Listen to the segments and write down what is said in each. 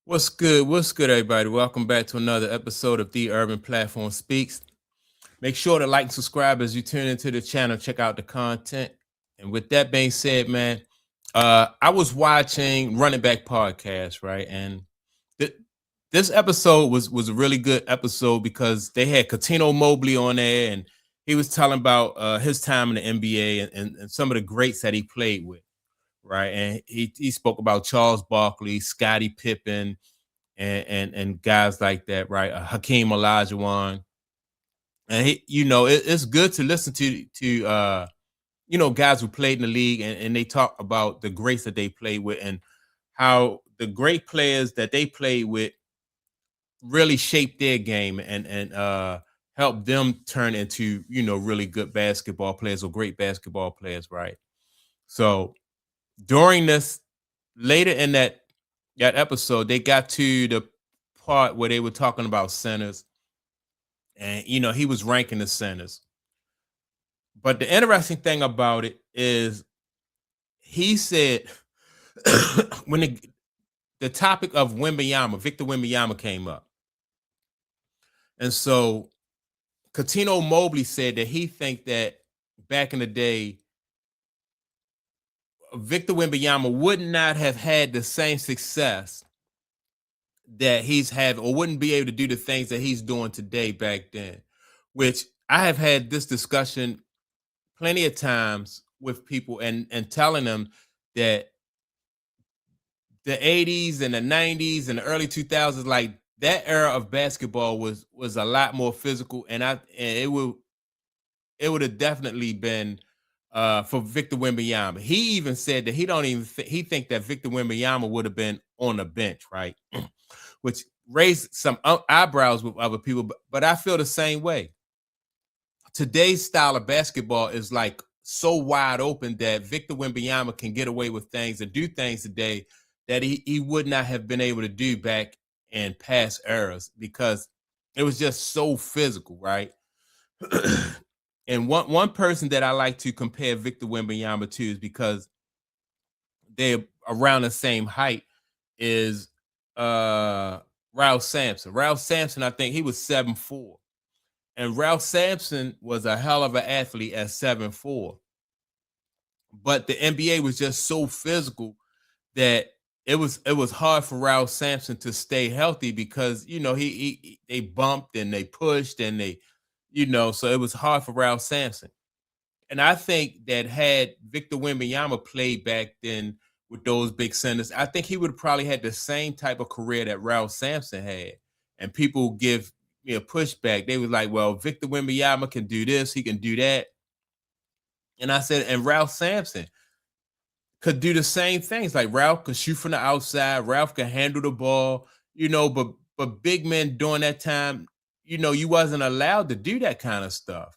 What's good? What's good, everybody? Welcome back to another episode of The Urban Platform Speaks. Make sure to like and subscribe as you tune into the channel. Check out the content. And with that being said, man, I was watching Running Back podcast, right? And this episode was a really good episode because they had Cuttino Mobley on there, and he was telling about his time in the NBA and some of the greats that he played with. Right, and he spoke about Charles Barkley, Scottie Pippen, and guys like that, right? Hakeem Olajuwon, and it's good to listen to guys who played in the league, and they talk about the greats that they played with and how the great players that they played with really shaped their game and helped them turn into really good basketball players or great basketball players, right? So during this later in that episode, they got to the part where they were talking about centers, and he was ranking the centers. But the interesting thing about it is he said when the topic of Victor Wembayama came up. And so Cuttino Mobley said that he think that back in the day, Victor Wembayama would not have had the same success that he's having, or wouldn't be able to do the things that he's doing today back then, which I have had this discussion plenty of times with people and telling them that the 80s and the 90s and the early 2000s, like that era of basketball was a lot more physical, and it would have definitely been for Victor Wembanyama. He even said that he don't even he think that Victor Wembanyama would have been on the bench, right? Which raised some eyebrows with other people, but I feel the same way. Today's style of basketball is like so wide open that Victor Wembanyama can get away with things and do things today that he would not have been able to do back in past eras because it was just so physical, right? And one person that I like to compare Victor Wembanyama to is because they're around the same height is Ralph Sampson. Ralph Sampson, I think he was 7'4". And Ralph Sampson was a hell of an athlete at 7'4". But the NBA was just so physical that it was hard for Ralph Sampson to stay healthy because they bumped and they pushed and they so it was hard for Ralph Sampson. And I think that had Victor Wembanyama played back then with those big centers, I think he would have probably had the same type of career that Ralph Sampson had. And people give me a pushback. They was like, well, Victor Wembanyama can do this, he can do that. And I said, and Ralph Sampson could do the same things. Like Ralph could shoot from the outside, Ralph could handle the ball, but big men during that time, you wasn't allowed to do that kind of stuff.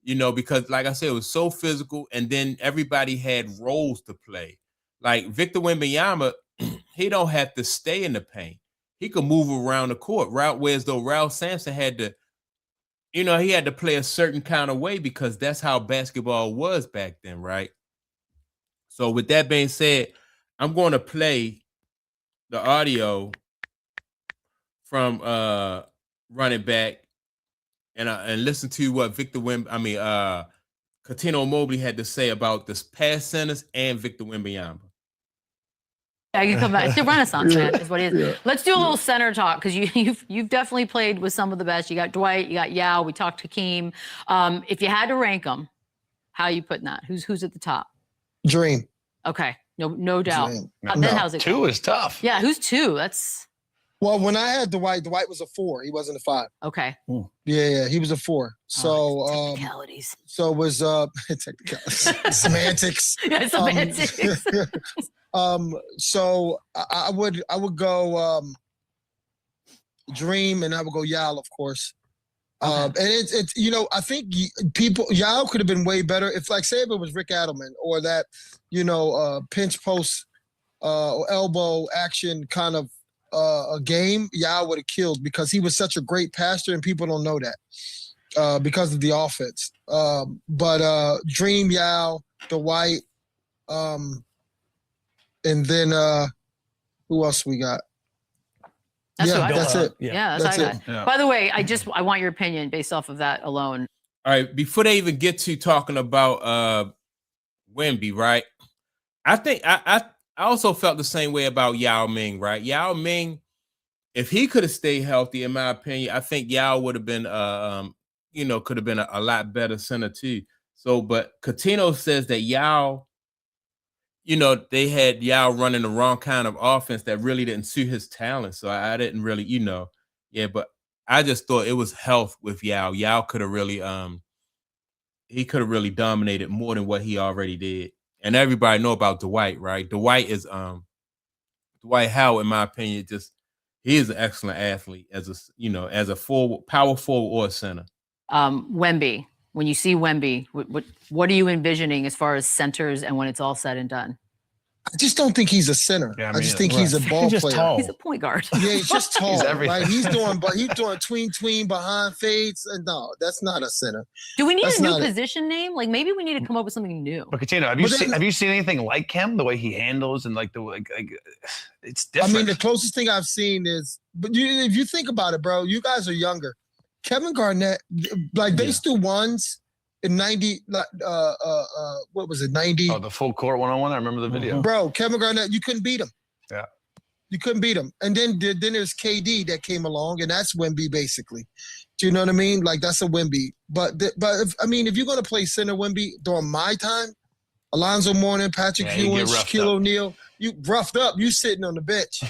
Because like I said, it was so physical, and then everybody had roles to play. Like Victor Wembanyama, he don't have to stay in the paint. He could move around the court. Whereas though Ralph Sampson had to, he had to play a certain kind of way because that's how basketball was back then, right? So with that being said, I'm going to play the audio from Running Back and listen to what Cuttino Mobley had to say about this past centers and Victor Wembanyama. Yeah, you come back. It's the Renaissance man, is what it is. Yeah. Let's do a little center talk because you've definitely played with some of the best. You got Dwight, you got Yao. We talked Hakeem. If you had to rank them, how are you putting that? Who's at the top? Dream. Okay, no doubt. Then how's it? Two is tough. Yeah, who's two? That's. Well, when I had Dwight was a 4. He wasn't a 5. Okay. Yeah, he was a 4. So technicalities. So it was technicalities. Semantics. Yeah, semantics. So I would go Dream, and I would go Yao, of course. And it's I think Yao could have been way better if, like, say if it was Rick Adelman or that pinch post elbow action kind of a game, Yao would have killed because he was such a great passer, and people don't know that because of the offense. But Dream, Yao, Dwight, and then who else we got? That's Yeah, what I that's got. it. Yeah, That's what I it. got. Yeah. By the way, I want your opinion based off of that alone. All right, before they even get to talking about Wemby, right? I think I also felt the same way about Yao Ming, right? Yao Ming, if he could have stayed healthy, in my opinion, I think Yao would have been could have been a lot better center too. So, but Cuttino says that Yao, they had Yao running the wrong kind of offense that really didn't suit his talent. So I didn't really, but I just thought it was health with Yao. Yao could have really he could have really dominated more than what he already did. And everybody know about Dwight, right? Dwight Dwight Howard, in my opinion, he is an excellent athlete as a forward, power forward or a center. Wemby, when you see Wemby, what are you envisioning as far as centers and when it's all said and done? I just don't think he's a center. Yeah, I just think he's a ball He's just player. tall. He's a point guard. Yeah, he's just tall. everything. Right? He's doing tween behind fades. And no, that's not a center. Do we need That's a new not it. position name? Like maybe we need to come up with something new. But Cuttino, have you seen anything like him? The way he handles and like it's I different. mean, the closest thing I've seen is, but if you think about it, bro, you guys are younger. Kevin Garnett, like they still ones in 90, what was it, 90? Oh, the full court 1-on-1. I remember the video. Bro, Kevin Garnett, you couldn't beat him. Yeah. You couldn't beat him. And then there's KD that came along, and that's Wemby basically. Do you know what I mean? Like that's a Wemby. But if you're gonna play center Wemby during my time, Alonzo Mourning, Patrick Ewing, Shaquille O'Neal, you roughed up. You sitting on the bench.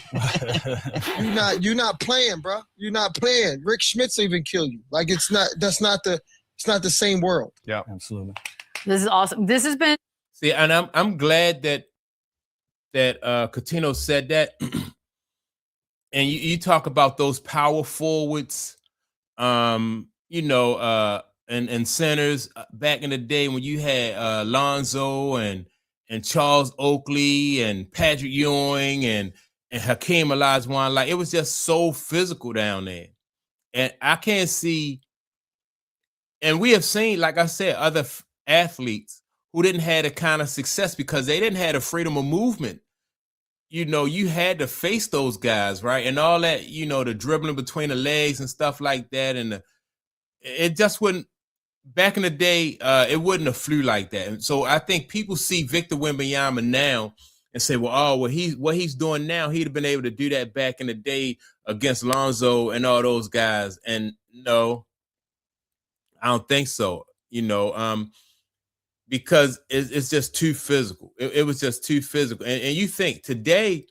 You're not playing, bro. You're not playing. Rick Schmitz even kill you. Like it's not the same world. Yeah, absolutely. This is awesome. This has been and I'm glad that Cuttino said that. And you talk about those power forwards, and centers back in the day when you had Lonzo and Charles Oakley and Patrick Ewing and Hakeem Olajuwon. Like it was just so physical down there. And I can't see, and we have seen, like I said, other athletes who didn't have the kind of success because they didn't have the freedom of movement. You had to face those guys, right? And all that, the dribbling between the legs and stuff like that. And it just wouldn't, back in the day, it wouldn't have flew like that. And so I think people see Victor Wembayama now and say, what he's doing now, he'd have been able to do that back in the day against Lonzo and all those guys. And no, I don't think so, because it's just too physical. It was just too physical. And you think today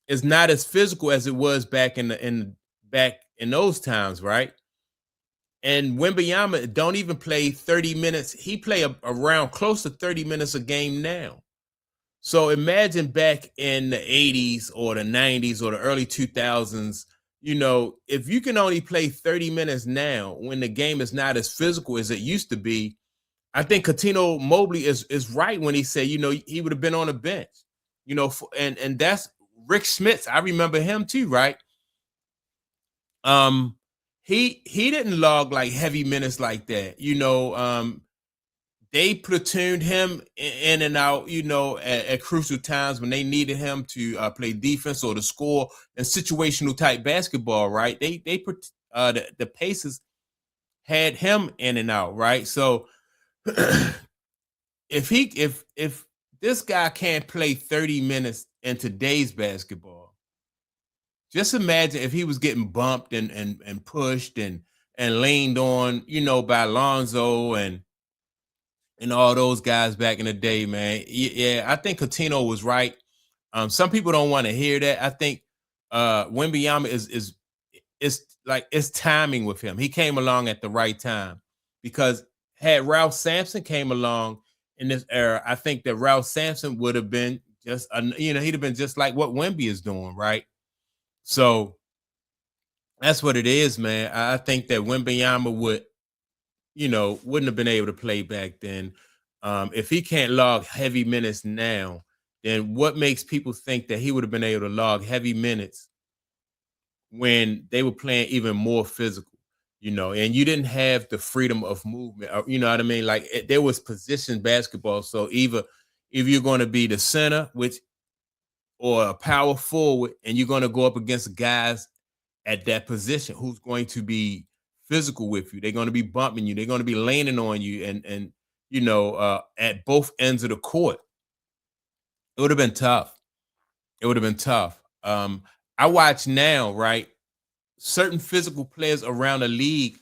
is not as physical as it was back in those times, right? And Wembayama don't even play 30 minutes. He play around close to 30 minutes a game now. So imagine back in the 80s or the 90s or the early 2000s, if you can only play 30 minutes now when the game is not as physical as it used to be, I think Cuttino Mobley is right when he said, he would have been on the bench, and that's Rick Schmitz. I remember him too, right? He didn't log like heavy minutes like that. They platooned him in and out, at crucial times when they needed him to play defense or to score in situational type basketball, right? The Pacers had him in and out, right? So if this guy can't play 30 minutes in today's basketball, just imagine if he was getting bumped and pushed and leaned on, by Lonzo and all those guys back in the day, man. Yeah, I think Cuttino was right. Some people don't want to hear that. I think Wembayama is like it's timing with him. He came along at the right time because had Ralph Sampson came along in this era, I think that Ralph Sampson would have been just, he'd have been just like what Wemby is doing, right? So that's what it is, man. I think that Wembayama wouldn't have been able to play back then. If he can't log heavy minutes now, then what makes people think that he would have been able to log heavy minutes when they were playing even more physical? And you didn't have the freedom of movement, you know what I mean? Like there was position basketball. So either if you're going to be the center, or a power forward, and you're going to go up against guys at that position, who's going to be physical with you. They're going to be bumping you. They're going to be leaning on you, and you know, at both ends of the court. It would have been tough. It would have been tough. I watch now, right? Certain physical players around the league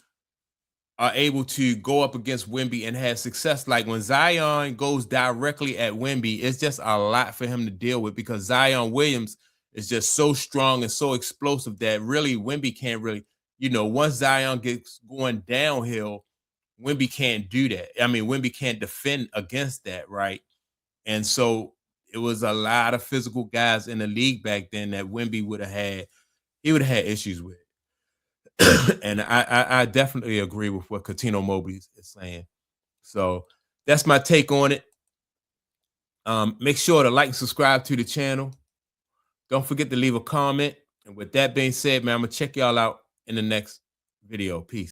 are able to go up against Wemby and have success. Like when Zion goes directly at Wemby, it's just a lot for him to deal with because Zion Williams is just so strong and so explosive that really Wemby can't really, you know, once Zion gets going downhill, Wemby can't do that. I mean, Wemby can't defend against that, right? And so it was a lot of physical guys in the league back then that Wemby would have had issues with. And I definitely agree with what Cuttino Mobley is saying. So that's my take on it. Make sure to like and subscribe to the channel. Don't forget to leave a comment. And with that being said, man, I'm going to check y'all out in the next video. Peace.